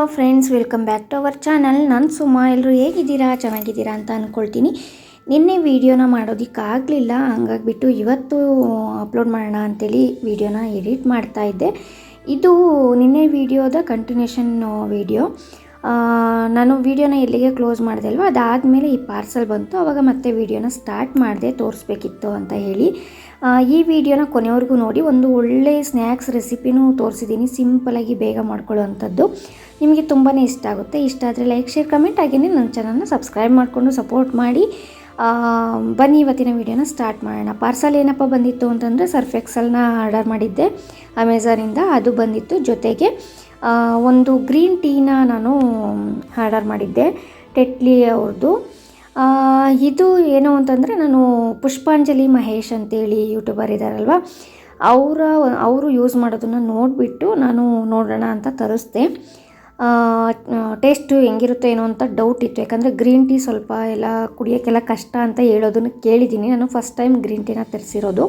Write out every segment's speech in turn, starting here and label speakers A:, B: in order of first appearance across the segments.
A: Hello friends, welcome back to our channel. ನಾನು ಸುಮಾ. ಎಲ್ಲರೂ ಹೇಗಿದ್ದೀರಾ? ಚೆನ್ನಾಗಿದ್ದೀರಾ ಅಂತ ಅಂದ್ಕೊಳ್ತೀನಿ. ನಿನ್ನೆ ವೀಡಿಯೋನ ಮಾಡೋದಕ್ಕಾಗಲಿಲ್ಲ, ಹಂಗಾಗಿಬಿಟ್ಟು ಇವತ್ತು ಅಪ್ಲೋಡ್ ಮಾಡೋಣ ಅಂಥೇಳಿ ವೀಡಿಯೋನ ಎಡಿಟ್ ಮಾಡ್ತಾಯಿದ್ದೆ. ಇದು ನಿನ್ನೆ ವೀಡಿಯೋದ ಕಂಟಿನ್ಯೂಷನ್ ವೀಡಿಯೋ. ನಾನು ವೀಡಿಯೋನ ಎಲ್ಲಿಗೆ ಕ್ಲೋಸ್ ಮಾಡಿದೆ ಅಲ್ವ, ಅದಾದಮೇಲೆ ಈ ಪಾರ್ಸಲ್ ಬಂತು. ಆವಾಗ ಮತ್ತೆ ವೀಡಿಯೋನ ಸ್ಟಾರ್ಟ್ ಮಾಡಿದೆ, ತೋರಿಸ್ಬೇಕಿತ್ತು ಅಂತ ಹೇಳಿ. ಈ ವಿಡಿಯೋನ ಕೊನೆವರೆಗೂ ನೋಡಿ. ಒಂದು ಒಳ್ಳೆಯ ಸ್ನ್ಯಾಕ್ಸ್ ರೆಸಿಪಿನೂ ತೋರಿಸಿದ್ದೀನಿ, ಸಿಂಪಲಾಗಿ ಬೇಗ ಮಾಡ್ಕೊಳ್ಳೋವಂಥದ್ದು. ನಿಮಗೆ ತುಂಬಾ ಇಷ್ಟ ಆಗುತ್ತೆ. ಇಷ್ಟ ಆದರೆ ಲೈಕ್, ಶೇರ್, ಕಮೆಂಟ್, ಹಾಗೆಯೇ ನನ್ನ ಚಾನಲ್ನ ಸಬ್ಸ್ಕ್ರೈಬ್ ಮಾಡಿಕೊಂಡು ಸಪೋರ್ಟ್ ಮಾಡಿ. ಬನ್ನಿ ಇವತ್ತಿನ ವೀಡಿಯೋನ ಸ್ಟಾರ್ಟ್ ಮಾಡೋಣ. ಪಾರ್ಸಲ್ ಏನಪ್ಪ ಬಂದಿತ್ತು ಅಂತಂದರೆ, ಸರ್ಫ್ ಎಕ್ಸೆಲ್ನ ಆರ್ಡರ್ ಮಾಡಿದ್ದೆ ಅಮೆಝಾನಿಂದ. ಅದು ಬಂದಿತ್ತು. ಜೊತೆಗೆ ಒಂದು ಗ್ರೀನ್ ಟೀನ ನಾನು ಆರ್ಡರ್ ಮಾಡಿದ್ದೆ, ಟೆಟ್ಲಿ ಅವ್ರದ್ದು. ಇದು ಏನು ಅಂತಂದರೆ, ನಾನು ಪುಷ್ಪಾಂಜಲಿ ಮಹೇಶ್ ಅಂತೇಳಿ ಯೂಟ್ಯೂಬರ್ ಇದ್ದಾರಲ್ವ, ಅವರು ಯೂಸ್ ಮಾಡೋದನ್ನು ನೋಡಿಬಿಟ್ಟು ನಾನು ನೋಡೋಣ ಅಂತ ತರಿಸ್ದೆ. ಟೇಸ್ಟು ಹೆಂಗಿರುತ್ತೆ ಏನೋ ಅಂತ ಡೌಟ್ ಇತ್ತು. ಯಾಕಂದರೆ ಗ್ರೀನ್ ಟೀ ಸ್ವಲ್ಪ ಎಲ್ಲ ಕುಡಿಯೋಕ್ಕೆಲ್ಲ ಕಷ್ಟ ಅಂತ ಹೇಳೋದನ್ನು ಕೇಳಿದ್ದೀನಿ. ನಾನು ಫಸ್ಟ್ ಟೈಮ್ ಗ್ರೀನ್ ಟೀನ ತರಿಸಿರೋದು.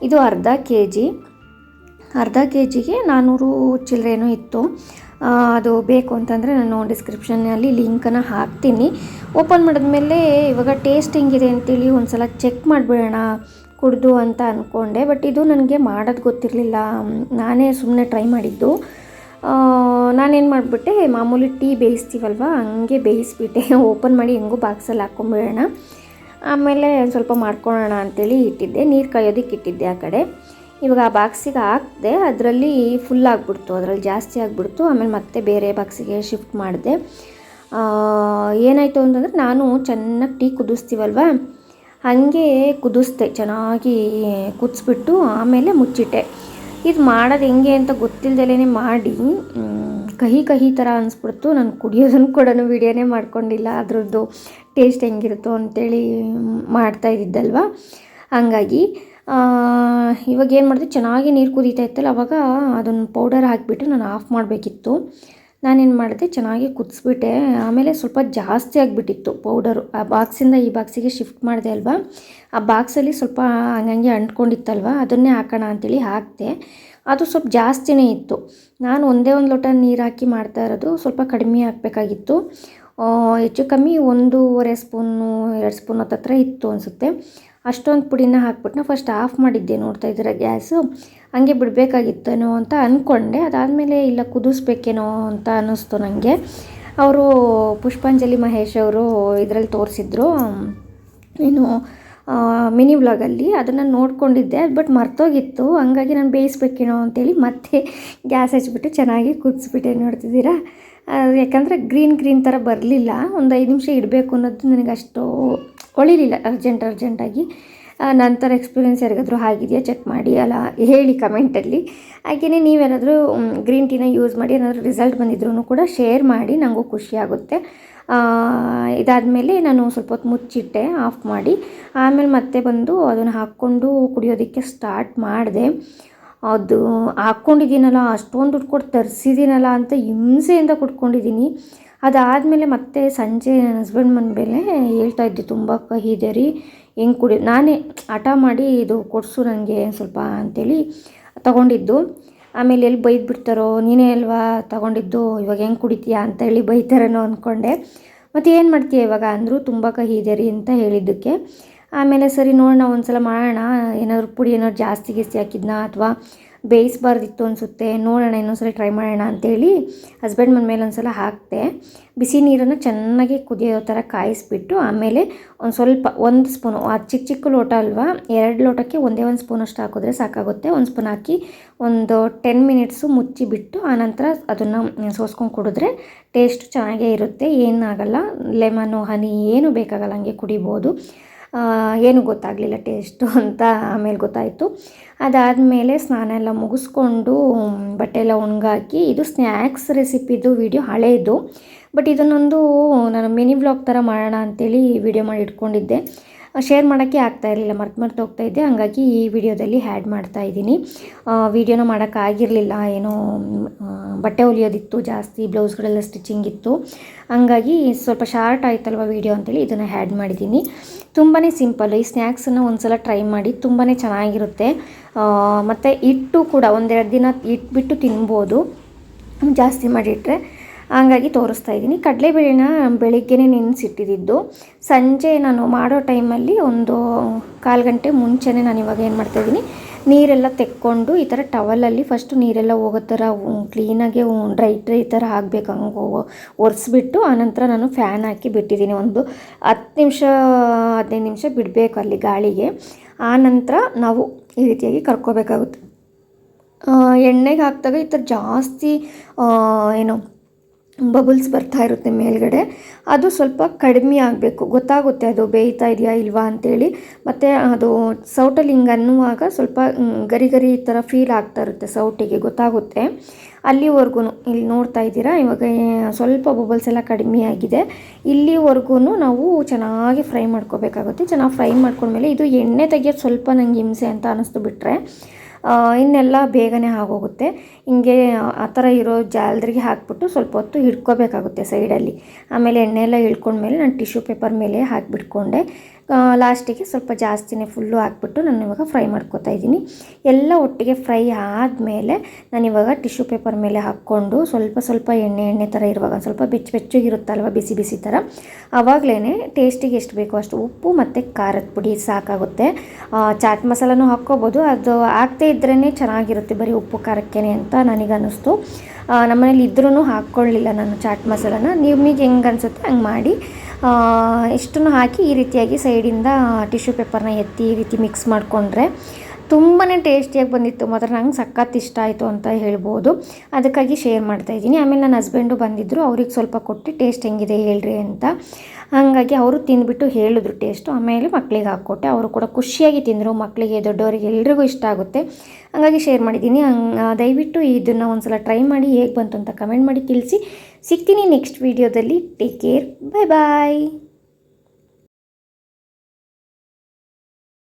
A: ಇದು ಅರ್ಧ ಕೆ ಜಿಗೆ 400 ಚಿಲ್ಲರೆನೂ ಇತ್ತು. ಅದು ಬೇಕು ಅಂತಂದರೆ ನಾನು ಡಿಸ್ಕ್ರಿಪ್ಷನ್ನಲ್ಲಿ ಲಿಂಕನ್ನು ಹಾಕ್ತೀನಿ. ಓಪನ್ ಮಾಡಿದ್ಮೇಲೆ ಇವಾಗ ಟೇಸ್ಟ್ ಹೆಂಗಿದೆ ಅಂತೇಳಿ ಒಂದು ಸಲ ಚೆಕ್ ಮಾಡಿಬಿಡೋಣ ಕುಡಿದು ಅಂತ ಅಂದ್ಕೊಂಡೆ. ಬಟ್ ಇದು ನನಗೆ ಮಾಡೋದು ಗೊತ್ತಿರಲಿಲ್ಲ, ನಾನೇ ಸುಮ್ಮನೆ ಟ್ರೈ ಮಾಡಿದ್ದು. ನಾನೇನು ಮಾಡಿಬಿಟ್ಟೆ, ಮಾಮೂಲಿ ಟೀ ಬೇಯಿಸ್ತೀವಲ್ವ ಹಂಗೆ ಬೇಯಿಸ್ಬಿಟ್ಟೆ. ಓಪನ್ ಮಾಡಿ ಹೆಂಗೂ ಬಾಕ್ಸಲ್ಲಿ ಹಾಕ್ಕೊಂಬಿಡೋಣ, ಆಮೇಲೆ ಸ್ವಲ್ಪ ಮಾಡ್ಕೊಳ್ಳೋಣ ಅಂಥೇಳಿ ಇಟ್ಟಿದ್ದೆ. ನೀರು ಕಾಯೋದಕ್ಕೆ ಇಟ್ಟಿದ್ದೆ ಆ ಕಡೆ. ಇವಾಗ ಆ ಬಾಕ್ಸಿಗೆ ಹಾಕಿದೆ, ಅದರಲ್ಲಿ ಫುಲ್ ಆಗಿಬಿಡ್ತು, ಅದರಲ್ಲಿ ಜಾಸ್ತಿ ಆಗಿಬಿಡ್ತು. ಆಮೇಲೆ ಮತ್ತೆ ಬೇರೆ ಬಾಕ್ಸಿಗೆ ಶಿಫ್ಟ್ ಮಾಡಿದೆ. ಏನಾಯಿತು ಅಂತಂದರೆ, ನಾನು ಚೆನ್ನಾಗಿ ಟೀ ಕುದಿಸ್ತೀವಲ್ವ ಹಾಗೆ ಕುದಿಸ್ದೆ, ಚೆನ್ನಾಗಿ ಕುದಿಸ್ಬಿಟ್ಟು ಆಮೇಲೆ ಮುಚ್ಚಿಟ್ಟೆ. ಇದು ಮಾಡೋದು ಹೆಂಗೆ ಅಂತ ಗೊತ್ತಿಲ್ಲದಲೇ ಮಾಡಿ ಕಹಿ ಥರ ಅನಿಸ್ಬಿಡ್ತು. ನಾನು ಕುಡಿಯೋದನ್ನು ಕೂಡ ವೀಡಿಯೋನೇ ಮಾಡ್ಕೊಂಡಿಲ್ಲ, ಅದರದ್ದು ಟೇಸ್ಟ್ ಹೆಂಗಿರುತ್ತೋ ಅಂಥೇಳಿ ಮಾಡ್ತಾಯಿದ್ದಲ್ವ. ಹಾಗಾಗಿ ಇವಾಗ ಏನು ಮಾಡಿದೆ, ಚೆನ್ನಾಗಿ ನೀರು ಕುದೀತಾ ಇತ್ತಲ್ಲ, ಆವಾಗ ಅದನ್ನು ಪೌಡರ್ ಹಾಕಿಬಿಟ್ಟು ನಾನು ಆಫ್ ಮಾಡಬೇಕಿತ್ತು. ನಾನೇನು ಮಾಡಿದೆ, ಚೆನ್ನಾಗಿ ಕುದಿಸ್ಬಿಟ್ಟೆ. ಆಮೇಲೆ ಸ್ವಲ್ಪ ಜಾಸ್ತಿ ಆಗಿಬಿಟ್ಟಿತ್ತು ಪೌಡರು. ಆ ಬಾಕ್ಸಿಂದ ಈ ಬಾಕ್ಸಿಗೆ ಶಿಫ್ಟ್ ಮಾಡಿದೆ ಅಲ್ವಾ, ಆ ಬಾಕ್ಸಲ್ಲಿ ಸ್ವಲ್ಪ ಹಂಗಂಗೆ ಅಂಟ್ಕೊಂಡಿತ್ತಲ್ವ, ಅದನ್ನೇ ಹಾಕೋಣ ಅಂಥೇಳಿ ಹಾಕಿದೆ. ಅದು ಸ್ವಲ್ಪ ಜಾಸ್ತಿನೇ ಇತ್ತು. ನಾನು ಒಂದೇ ಒಂದು ಲೋಟ ನೀರು ಹಾಕಿ ಮಾಡ್ತಾ ಇರೋದು, ಸ್ವಲ್ಪ ಕಡಿಮೆ ಹಾಕಬೇಕಾಗಿತ್ತು. ಹೆಚ್ಚು ಕಮ್ಮಿ 1.5 ಸ್ಪೂನು 2 ಸ್ಪೂನ್ ಹತ್ರ ಇತ್ತು ಅನಿಸುತ್ತೆ. ಅಷ್ಟೊಂದು ಪುಡಿನ ಹಾಕ್ಬಿಟ್ಟು ಫಸ್ಟ್ ಆಫ್ ಮಾಡಿದ್ದೆ. ನೋಡ್ತಾ ಇದ್ದೀರ ಗ್ಯಾಸು, ಹಂಗೆ ಬಿಡಬೇಕಾಗಿತ್ತೇನೋ ಅಂತ ಅಂದ್ಕೊಂಡೆ. ಅದಾದಮೇಲೆ ಇಲ್ಲ, ಕುದಿಸ್ಬೇಕೇನೋ ಅಂತ ಅನ್ನಿಸ್ತು ನನಗೆ. ಅವರು ಪುಷ್ಪಾಂಜಲಿ ಮಹೇಶ್ ಅವರು ಇದರಲ್ಲಿ ತೋರಿಸಿದ್ರು, ಏನು ಮಿನಿ ವ್ಲಾಗಲ್ಲಿ. ಅದನ್ನು ನೋಡ್ಕೊಂಡಿದ್ದೆ, ಬಟ್ ಮರ್ತೋಗಿತ್ತು. ಹಂಗಾಗಿ ನಾನು ಬೇಯಿಸ್ಬೇಕೇನೋ ಅಂತೇಳಿ ಮತ್ತೆ ಗ್ಯಾಸ್ ಹಚ್ಬಿಟ್ಟು ಚೆನ್ನಾಗಿ ಕುದಿಸ್ಬಿಟ್ಟೆ. ನೋಡ್ತಿದ್ದೀರಾ, ಯಾಕಂದರೆ ಗ್ರೀನ್ ಥರ ಬರಲಿಲ್ಲ. ಒಂದು 5 ನಿಮಿಷ ಇಡಬೇಕು ಅನ್ನೋದು ನನಗೆ ಅಷ್ಟು ಹೊಳಿಲಿಲ್ಲ, ಅರ್ಜೆಂಟಾಗಿ. ನಂತರ ಎಕ್ಸ್ಪೀರಿಯೆನ್ಸ್ ಯಾರಿಗಾದರೂ ಆಗಿದೆಯಾ ಚೆಕ್ ಮಾಡಿ ಅಲ್ಲ ಹೇಳಿ ಕಮೆಂಟಲ್ಲಿ. ಹಾಗೆಯೇ ನೀವೇನಾದರೂ ಗ್ರೀನ್ ಟೀನ ಯೂಸ್ ಮಾಡಿ ಏನಾದರೂ ರಿಸಲ್ಟ್ ಬಂದಿದ್ರೂ ಕೂಡ ಶೇರ್ ಮಾಡಿ, ನನಗೂ ಖುಷಿಯಾಗುತ್ತೆ. ಇದಾದಮೇಲೆ ನಾನು ಸ್ವಲ್ಪ ಹೊತ್ತು ಮುಚ್ಚಿಟ್ಟೆ ಆಫ್ ಮಾಡಿ. ಆಮೇಲೆ ಮತ್ತೆ ಬಂದು ಅದನ್ನು ಹಾಕ್ಕೊಂಡು ಕುಡಿಯೋದಕ್ಕೆ ಸ್ಟಾರ್ಟ್ ಮಾಡಿದೆ. ಅದು ಹಾಕ್ಕೊಂಡಿದ್ದೀನಲ್ಲ, ಅಷ್ಟೊಂದು ದುಡ್ಡು ಕೊಟ್ಟು ತರಿಸಿದ್ದೀನಲ್ಲ ಅಂತ ಹಿಂಸೆಯಿಂದ ಕುಡ್ಕೊಂಡಿದ್ದೀನಿ. ಅದಾದಮೇಲೆ ಮತ್ತೆ ಸಂಜೆ ನನ್ನ ಹಸ್ಬೆಂಡ್ ಬಂದಮೇಲೆ ಹೇಳ್ತಾಯಿದ್ದೆ, ತುಂಬ ಕಹಿ ಇದೆ ರೀ, ಹೆಂಗೆ ನಾನೇ ಹಠ ಮಾಡಿ ಇದು ಕೊಡಿಸು ನನಗೆ ಸ್ವಲ್ಪ ಅಂಥೇಳಿ ತೊಗೊಂಡಿದ್ದು. ಆಮೇಲೆ ಎಲ್ಲಿ ಬೈದ್ಬಿಡ್ತಾರೋ, ನೀನೇ ಅಲ್ವಾ ತೊಗೊಂಡಿದ್ದು, ಇವಾಗ ಹೆಂಗೆ ಕುಡಿತೀಯಾ ಅಂತೇಳಿ ಬೈತಾರೇನೋ ಅಂದ್ಕೊಂಡೆ. ಮತ್ತು ಏನು ಮಾಡ್ತೀಯ ಇವಾಗ ಅಂದರು, ತುಂಬ ಕಹಿ ಇದೆ ರೀ ಅಂತ ಹೇಳಿದ್ದಕ್ಕೆ. ಆಮೇಲೆ ಸರಿ ನೋಡೋಣ, ಒಂದು ಸಲ ಮಾಡೋಣ, ಏನಾದರೂ ಪುಡಿ ಏನಾದ್ರು ಜಾಸ್ತಿ ಹಾಕಿದ್ನಾ ಅಥವಾ ಬೇಯಿಸಬಾರ್ದಿತ್ತು ಅನಿಸುತ್ತೆ, ನೋಡೋಣ ಇನ್ನೊಂದ್ಸಲ ಟ್ರೈ ಮಾಡೋಣ ಅಂಥೇಳಿ ಹಸ್ಬೆಂಡ್ ಬಂದಮೇಲೆ ಒಂದು ಸಲ ಹಾಕಿದೆ. ಬಿಸಿ ನೀರನ್ನು ಚೆನ್ನಾಗಿ ಕುದಿಯೋ ಥರ ಕಾಯಿಸ್ಬಿಟ್ಟು, ಆಮೇಲೆ ಒಂದು ಸ್ಪೂನು, ಚಿಕ್ಕ ಲೋಟ ಅಲ್ವಾ, 2 ಲೋಟಕ್ಕೆ ಒಂದೇ 1 ಸ್ಪೂನಷ್ಟು ಹಾಕಿದ್ರೆ ಸಾಕಾಗುತ್ತೆ. 1 ಸ್ಪೂನ್ ಹಾಕಿ ಒಂದು 10 ಮಿನಿಟ್ಸು ಮುಚ್ಚಿಬಿಟ್ಟು ಆನಂತರ ಅದನ್ನು ಸೋಸ್ಕೊಂಡು ಕುಡಿದ್ರೆ ಟೇಸ್ಟ್ ಚೆನ್ನಾಗೇ ಇರುತ್ತೆ, ಏನಾಗಲ್ಲ. ಲೆಮನ್ನು, ಹನಿ ಏನೂ ಬೇಕಾಗಲ್ಲ, ಹಂಗೆ ಕುಡಿಬೋದು. ಏನು ಗೊತ್ತಾಗಲಿಲ್ಲ ಟೇಸ್ಟು ಅಂತ ಆಮೇಲೆ ಗೊತ್ತಾಯಿತು. ಅದಾದಮೇಲೆ ಸ್ನಾನ ಎಲ್ಲ ಮುಗಿಸ್ಕೊಂಡು ಬಟ್ಟೆ ಎಲ್ಲ ಒಣಗಾಕಿ, ಇದು ಸ್ನ್ಯಾಕ್ಸ್ ರೆಸಿಪಿದು ವಿಡಿಯೋ ಹಳೇದು, ಬಟ್ ಇದನ್ನೊಂದು ನಾನು ಮಿನಿ ವ್ಲಾಗ್ ಥರ ಮಾಡೋಣ ಅಂಥೇಳಿ ವಿಡಿಯೋ ಮಾಡಿ ಇಟ್ಕೊಂಡಿದ್ದೆ. ಶೇರ್ ಮಾಡೋಕ್ಕೆ ಆಗ್ತಾಯಿರಲಿಲ್ಲ, ಮರ್ತು ಹೋಗ್ತಾಯಿದ್ದೆ. ಹಂಗಾಗಿ ಈ ವಿಡಿಯೋದಲ್ಲಿ ಆ್ಯಡ್ ಮಾಡ್ತಾಯಿದ್ದೀನಿ. ವಿಡಿಯೋನ ಮಾಡೋಕ್ಕಾಗಿರಲಿಲ್ಲ, ಏನೋ ಬಟ್ಟೆ ಹೊಲಿಯೋದಿತ್ತು ಜಾಸ್ತಿ, ಬ್ಲೌಸ್ಗಳೆಲ್ಲ ಸ್ಟಿಚಿಂಗ್ ಇತ್ತು. ಹಂಗಾಗಿ ಸ್ವಲ್ಪ ಶಾರ್ಟ್ ಆಯ್ತಲ್ವ ವಿಡಿಯೋ ಅಂತೇಳಿ ಇದನ್ನು ಆ್ಯಡ್ ಮಾಡಿದ್ದೀನಿ. ತುಂಬಾ ಸಿಂಪಲ್. ಈ ಸ್ನ್ಯಾಕ್ಸನ್ನು ಒಂದು ಸಲ ಟ್ರೈ ಮಾಡಿ, ತುಂಬಾ ಚೆನ್ನಾಗಿರುತ್ತೆ. ಮತ್ತು ಹಿಟ್ಟು ಕೂಡ 1-2 ದಿನ ಇಟ್ಬಿಟ್ಟು ತಿನ್ಬೋದು ಜಾಸ್ತಿ ಮಾಡಿಟ್ರೆ. ಹಂಗಾಗಿ ತೋರಿಸ್ತಾ ಇದ್ದೀನಿ. ಕಡಲೆಬೇಳೆನ ಬೆಳಿಗ್ಗೆನೇ ನೆನೆಸಿಟ್ಟಿದ್ದು, ಸಂಜೆ ನಾನು ಮಾಡೋ ಟೈಮಲ್ಲಿ ಒಂದು 1/4 ಗಂಟೆ ಮುಂಚೆನೇ ನಾನು ಇವಾಗ ಏನು ಮಾಡ್ತಾಯಿದ್ದೀನಿ, ನೀರೆಲ್ಲ ತೆಕ್ಕೊಂಡು ಈ ಥರ ಟವಲಲ್ಲಿ ಫಸ್ಟು ನೀರೆಲ್ಲ ಹೋಗೋ ಥರ ಕ್ಲೀನಾಗೆ ಡ್ರೈ ಥರ ಆಗಬೇಕು, ಹಂಗೆ ಒರೆಸ್ಬಿಟ್ಟು ಆನಂತರ ನಾನು ಫ್ಯಾನ್ ಹಾಕಿ ಬಿಟ್ಟಿದ್ದೀನಿ. ಒಂದು 10 ನಿಮಿಷ 15 ನಿಮಿಷ ಬಿಡಬೇಕು ಅಲ್ಲಿ ಗಾಳಿಗೆ. ಆನಂತರ ನಾವು ಈ ರೀತಿಯಾಗಿ ಕರ್ಕೋಬೇಕಾಗುತ್ತೆ. ಎಣ್ಣೆಗೆ ಹಾಕಿದಾಗ ಈ ಥರ ಜಾಸ್ತಿ ಏನು ಬಬಲ್ಸ್ ಬರ್ತಾ ಇರುತ್ತೆ ಮೇಲ್ಗಡೆ, ಅದು ಸ್ವಲ್ಪ ಕಡಿಮೆ ಆಗಬೇಕು, ಗೊತ್ತಾಗುತ್ತೆ ಅದು ಬೇಯ್ತಾ ಇದೆಯಾ ಇಲ್ವಾ ಅಂಥೇಳಿ. ಮತ್ತು ಅದು ಸೌಟಲ್ಲಿ ಹಿಂಗೆ ಅನ್ನುವಾಗ ಸ್ವಲ್ಪ ಗರಿ ಗರಿ ಈ ಥರ ಫೀಲ್ ಆಗ್ತಾ ಇರುತ್ತೆ, ಸೌಟಿಗೆ ಗೊತ್ತಾಗುತ್ತೆ. ಅಲ್ಲಿವರೆಗೂ ಇಲ್ಲಿ ನೋಡ್ತಾ ಇದ್ದೀರಾ, ಇವಾಗ ಸ್ವಲ್ಪ ಬಬಲ್ಸ್ ಎಲ್ಲ ಕಡಿಮೆ ಆಗಿದೆ. ಇಲ್ಲಿವರೆಗೂ ನಾವು ಚೆನ್ನಾಗಿ ಫ್ರೈ ಮಾಡ್ಕೋಬೇಕಾಗುತ್ತೆ. ಚೆನ್ನಾಗಿ ಫ್ರೈ ಮಾಡ್ಕೊಂಡ್ಮೇಲೆ ಇದು ಎಣ್ಣೆ ತೆಗಿಯೋದು ಸ್ವಲ್ಪ ನಂಗೆ ಹಿಂಸೆ ಅಂತ ಅನ್ನಿಸ್ತು, ಬಿಟ್ಟರೆ ಇನ್ನೆಲ್ಲ ಬೇಗನೆ ಆಗೋಗುತ್ತೆ. ಹಿಂಗೆ ಆ ಥರ ಇರೋ ಜಾಲರಿಗೆ ಹಾಕ್ಬಿಟ್ಟು ಸ್ವಲ್ಪ ಹೊತ್ತು ಹಿಡ್ಕೋಬೇಕಾಗುತ್ತೆ ಸೈಡಲ್ಲಿ. ಆಮೇಲೆ ಎಣ್ಣೆ ಎಲ್ಲ ಇಳ್ಕೊಂಡ್ಮೇಲೆ ನಾನು ಟಿಶ್ಯೂ ಪೇಪರ್ ಮೇಲೆ ಹಾಕಿಬಿಟ್ಕೊಂಡೆ. ಲಾಸ್ಟಿಗೆ ಸ್ವಲ್ಪ ಜಾಸ್ತಿನೇ ಫುಲ್ಲು ಹಾಕ್ಬಿಟ್ಟು ನಾನು ಇವಾಗ ಫ್ರೈ ಮಾಡ್ಕೊತಾ ಇದ್ದೀನಿ. ಎಲ್ಲ ಒಟ್ಟಿಗೆ ಫ್ರೈ ಆದಮೇಲೆ ನಾನಿವಾಗ ಟಿಶ್ಯೂ ಪೇಪರ್ ಮೇಲೆ ಹಾಕ್ಕೊಂಡು ಸ್ವಲ್ಪ ಎಣ್ಣೆ ಥರ ಇರುವಾಗ ಸ್ವಲ್ಪ ಬೆಚ್ಚಗಿರುತ್ತಲ್ವ, ಬಿಸಿ ಬಿಸಿ ಥರ, ಆವಾಗಲೇ ಟೇಸ್ಟಿಗೆ ಎಷ್ಟು ಬೇಕೋ ಅಷ್ಟು ಉಪ್ಪು ಮತ್ತು ಖಾರದ ಪುಡಿ ಸಾಕಾಗುತ್ತೆ. ಚಾಟ್ ಮಸಾಲನೂ ಹಾಕ್ಕೋಬೋದು, ಅದು ಹಾಕ್ದೇ ಇದ್ರೇ ಚೆನ್ನಾಗಿರುತ್ತೆ, ಬರೀ ಉಪ್ಪು ಖಾರಕ್ಕೇನೆ ಅಂತ ನನಗನ್ನಿಸ್ತು. ನಮ್ಮನೇಲಿ ಇದ್ರೂ ಹಾಕ್ಕೊಳ್ಳಿಲ್ಲ ನಾನು ಚಾಟ್ ಮಸಾಲನ. ನಿಮಗೆ ಹೆಂಗೆ ಅನಿಸುತ್ತೆ ಹಂಗೆ ಮಾಡಿ. ಇಷ್ಟನ್ನು ಹಾಕಿ ಈ ರೀತಿಯಾಗಿ ಸೈಡಿಂದ ಟಿಶ್ಯೂ ಪೇಪರ್ನ ಎತ್ತಿ ಈ ರೀತಿ ಮಿಕ್ಸ್ ಮಾಡಿಕೊಂಡ್ರೆ ತುಂಬಾ ಟೇಸ್ಟಿಯಾಗಿ ಬಂದಿತ್ತು. ಮಾತ್ರ ನಂಗೆ ಸಖತ್ ಇಷ್ಟ ಆಯಿತು ಅಂತ ಹೇಳ್ಬೋದು. ಅದಕ್ಕಾಗಿ ಶೇರ್ ಮಾಡ್ತಾಯಿದ್ದೀನಿ. ಆಮೇಲೆ ನನ್ನ ಹಸ್ಬೆಂಡು ಬಂದಿದ್ದರು, ಅವ್ರಿಗೆ ಸ್ವಲ್ಪ ಕೊಟ್ಟು ಟೇಸ್ಟ್ ಹೆಂಗಿದೆ ಹೇಳ್ರಿ ಅಂತ. ಹಾಗಾಗಿ ಅವರು ತಿಂದುಬಿಟ್ಟು ಹೇಳಿದ್ರು ಟೇಸ್ಟು. ಆಮೇಲೆ ಮಕ್ಕಳಿಗೆ ಹಾಕ್ಕೊಟ್ಟೆ, ಅವರು ಕೂಡ ಖುಷಿಯಾಗಿ ತಿಂದರು. ಮಕ್ಕಳಿಗೆ ದೊಡ್ಡವರಿಗೆ ಎಲ್ರಿಗೂ ಇಷ್ಟ ಆಗುತ್ತೆ, ಹಾಗಾಗಿ ಶೇರ್ ಮಾಡಿದ್ದೀನಿ. ದಯವಿಟ್ಟು ಇದನ್ನು ಒಂದು ಸಲ ಟ್ರೈ ಮಾಡಿ, ಹೇಗೆ ಬಂತು ಅಂತ ಕಮೆಂಟ್ ಮಾಡಿ ತಿಳಿಸಿ. ಸಿಗ್ತೀನಿ ನೆಕ್ಸ್ಟ್ ವೀಡಿಯೋದಲ್ಲಿ. ಟೇಕ್ ಕೇರ್, ಬಾಯ್ ಬಾಯ್.